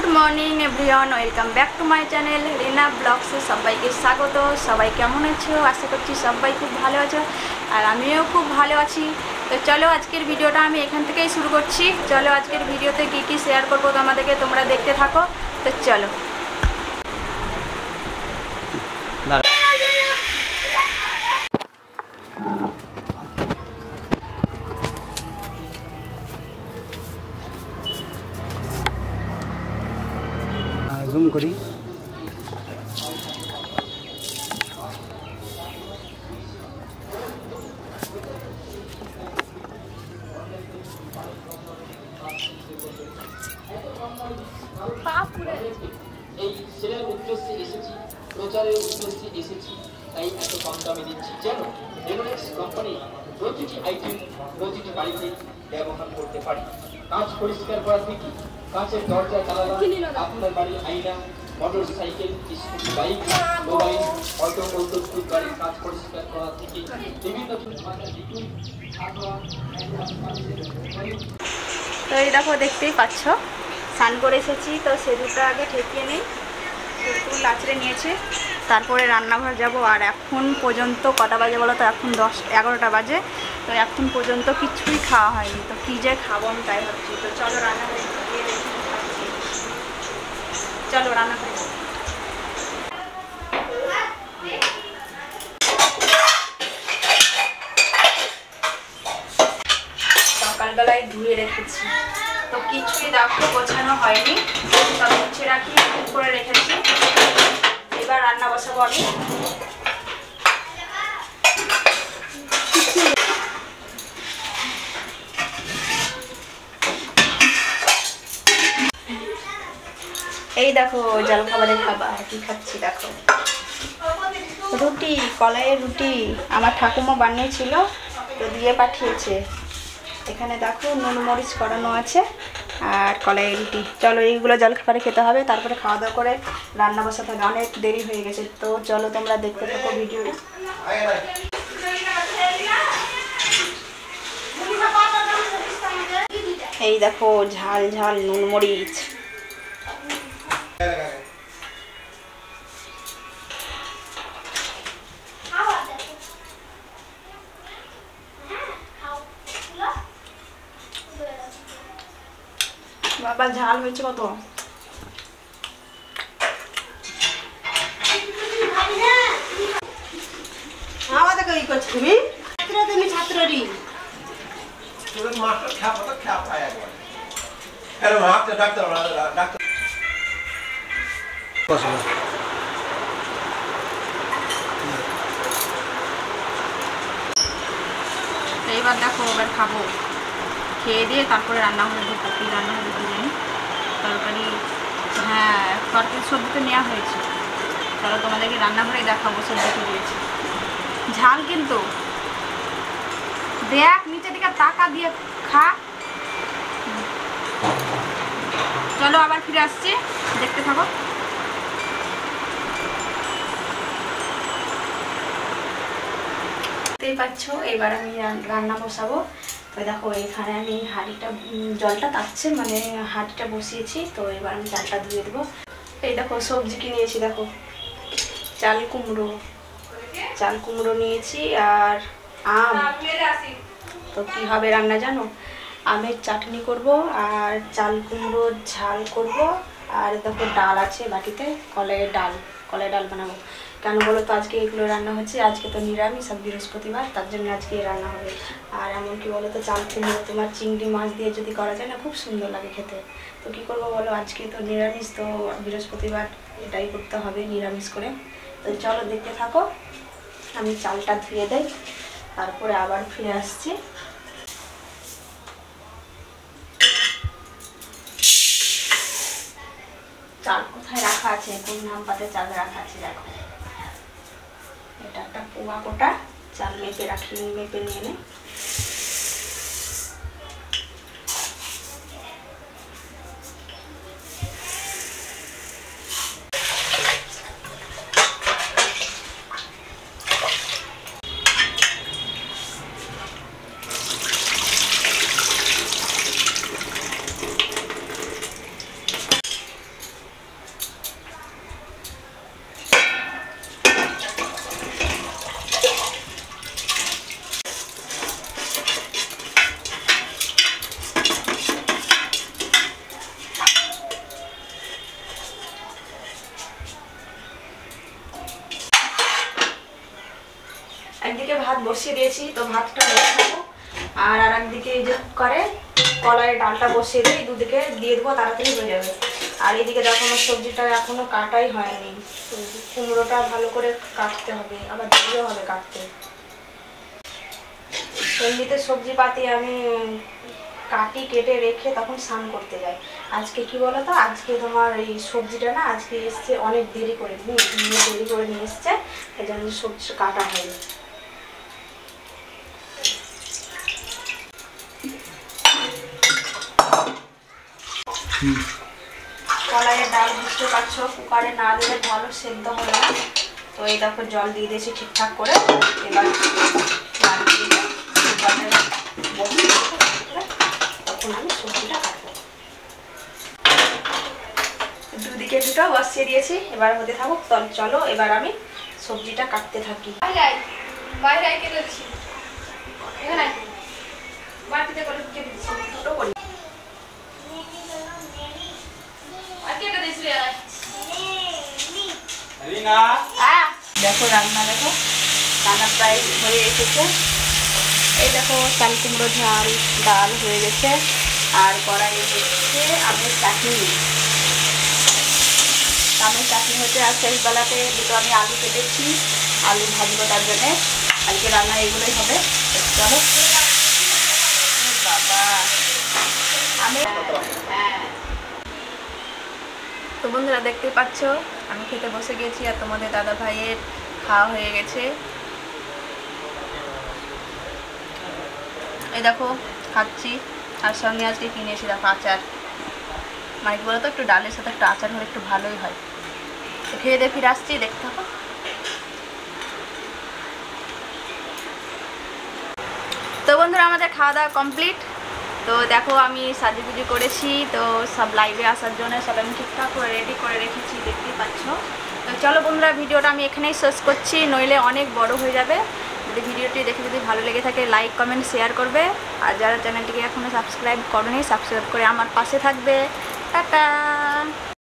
Good morning everyone welcome back to my channel Reena vlogs सबाई के स्वागत। सबाई केमन आछो? आशा करछि सबाई खूब भालो आछो और आमिও खूब भालो आछि। तो चलो आजकेर भिडियोटा आमि एखान থেকেই शुरू करछि। चलो आजकेर भिडियोते की शेयर करब तोमादेरके तोमरा देखते थाको। तो चलो জুম করি। এই সেলের উদ্দেশ্যে এসেছি, প্রচারের উদ্দেশ্যে এসেছি, তাই এত কম দামে দিচ্ছি যেন রেনোলেক্স কোম্পানি প্রতিটি আইটেম প্রতিটি বাড়িতে ব্যবহার করতে পারি। কাঁচ পরিষ্কার করা থেকে কাঁচের দরজা জানালা, আপনার বাড়ির আয়না, motor cycle, scooty, bike, mobile, auto, বৈদ্যুতিক গাড়ির কাঁচ পরিষ্কার করা থেকে বিভিন্ন তো এই দেখো দেখতেই পাচ্ছ স্নান করে এসেছি। তো সেদুটা আগে ঠেকিয়ে নেই, চুল আঁচড়ে নিয়েছে, তারপরে রান্নাঘর যাব। আর এখন পর্যন্ত কটা বাজে বলো তো? এখন 10-11টা বাজে। তো এখন পর্যন্ত কিছুই খাওয়া হয়নি। তো কী যে খাবো আমি তাই ভাবছি। তো চলো রান্নাঘরে গিয়ে দেখি খাচ্ছি। চলো রান্নাঘরে। সকালবেলায় ধুয়ে রেখেছি, তো কিছুই দেখো গোছানো হয়নি, সব গুছিয়ে রাখি করে রেখেছি। এবার রান্না বসাবো আমি। এই দেখো জলখাবারের খাবার কি খাচ্ছি দেখো, রুটি, কলাইয়ের রুটি আমার ঠাকুমা বানিয়েছিল, তো দিয়ে পাঠিয়েছে। এখানে দেখো নুন মরিচ করানো আছে আর কলাইয়ের রুটি। চলো এইগুলো জলখাবারে খেতে হবে, তারপরে খাওয়া দাওয়া করে রান্না বসাতে হবে। অনেক দেরি হয়ে গেছে। তো চলো তোমরা দেখতে থাকো ভিডিও। এই দেখো ঝাল ঝাল নুন মরিচ। বাবা ঝাল হয়েছে কত? আমাদের কি করছো তুমি? তুমি ছাত্রী। Toen maakt het gaat wat ik ga eigenlijk. En dan maakt de dokter. এইবার দেখো এবার খাবো, খেয়ে দিয়ে তারপরে রান্নাঘরে ঢুকবো। কী রান্নাঘরে ঢুকে জানি তরকারি, হ্যাঁ তরকারি সবজি তো নেওয়া হয়েছে। তাহলে তোমাদেরকে রান্নাঘরেই দেখাবো সবজি কি দিয়েছি। ঝাল কিন্তু দেখ, নিচে দিকে টাকা দিয়ে খা। চলো আবার ফিরে আসছি, দেখতে থাকো। দেখতেই পাচ্ছ এবার আমি রান্না বসাবো। তো দেখো এখানে আমি হাঁড়িটা, জলটা তাচ্ছে, মানে হাঁড়িটা বসিয়েছি। তো এবার আমি চালটা ধুয়ে দেবো। এই দেখো সবজি কি নিয়েছি দেখো, চাল কুমড়ো নিয়েছি আর আম। তো কী হবে রান্না জানো? আমের চাটনি করব আর চাল কুমড়োর ঝাল করব। আর দেখো ডাল আছে বাটিতে, কলাইয়ের ডাল বানাবো। কেন বলো তো আজকে এগুলো রান্না হচ্ছে? আজকে তো নিরামিষ, সব বৃহস্পতিবার, তার জন্য আজকে রান্না হবে। আর এমন কি বলো তো, চাল কুমড়ো তোমার চিংড়ি মাছ দিয়ে যদি করা যায় না, খুব সুন্দর লাগে খেতে। তো কী করবো বলো, আজকে তো নিরামিষ, তো বৃহস্পতিবার এটাই করতে হবে নিরামিষ করে। তো চলো দেখতে থাকো, আমি চালটা ধুয়ে দেই, তারপরে আবার ফিরে আসছি। চাল কোথায় রাখা আছে, কোন নাম পাতে চাল রাখা আছে দেখো। এটা একটা পোয়া কোটা চাল, মেপে রাখি, মেপে নিয়ে নে। ভাত বসিয়ে দিয়েছি, তো ভাতটা বসে দেবো। আর একদিকে এই যে কুকারে কলাইয়ের ডালটা বসিয়ে দিই, দুদিকে দিয়ে দেবো, তাড়াতাড়ি হয়ে যাবে। আর এইদিকে দেখো আমার সবজিটা এখনো কাটাই হয়নি, তো কুমড়োটা ভালো করে কাটতে হবে, আবার দেরিও হবে কাটতে। এমনিতে সবজি পাতি আমি কাটি কেটে রেখে তখন স্নান করতে যাই। আজকে কি বলো তো, আজকে তোমার এই সবজিটা না আজকে এসছে অনেক দেরি করে নিয়ে এসছে, এই জন্য সবজি কাটা হয়নি। কলাইয়ের ডাল বুঝতে পারছো, কুকারে না দিলে ভালো সেদ্ধ হবে না। তো এই দেখো জল দিয়ে দিয়েছি ঠিকঠাক করে। এবার তখন আমি সবজিটা কাটবো। দুদিকে দুটো বসিয়ে দিয়েছি, এবার হতে থাকুক। চলো এবার আমি সবজিটা কাটতে থাকি। বাটিতে করে দুটো করি। দেখো রান্না, দেখো রান্না প্রায় হয়ে এসেছে। এই দেখো চাল কুমড়ো ঝাল ডাল হয়ে গেছে, আর কড়াই হচ্ছে আমের চাটনি। আমের চাটনি হচ্ছে, আর শেষবেলাতে দুটো আমি আলু কেটেছি, আলু ভাজবো, তার জন্যে আজকে রান্না এগুলোই হবে। চলো বাবা আমি হ্যাঁ। তো বন্ধুরা দেখতেই পাচ্ছ আমি খেতে বসে গেছি, আর তোমাদের দাদা ভাইয়ের খাওয়া হয়ে গেছে। এই দেখো খাচ্ছি, আর সঙ্গে আজকে কিনে এসে দেখো আচার। মানে কি বলতো, একটু ডালের সাথে একটু আচার হলে একটু ভালোই হয়। তো খেয়ে দিয়ে ফিরে আসছি, দেখতে থাকো। তো বন্ধুরা আমাদের খাওয়া দাওয়া কমপ্লিট। তো দেখো আমি সাজুগুজু করেছি, তো সব লাইভে আসার জন্য সব আমি ঠিকঠাক করে রেডি করে রেখেছি, দেখতেই পাচ্ছ। তো চলো বন্ধুরা ভিডিওটা আমি এখানেই শেষ করছি, নইলে অনেক বড় হয়ে যাবে। যদি ভিডিওটি দেখে যদি ভালো লেগে থাকে লাইক কমেন্ট শেয়ার করবে, আর যারা চ্যানেলটিকে এখনও সাবস্ক্রাইব করোনি সাবস্ক্রাইব করে আমার পাশে থাকবে। টাটা।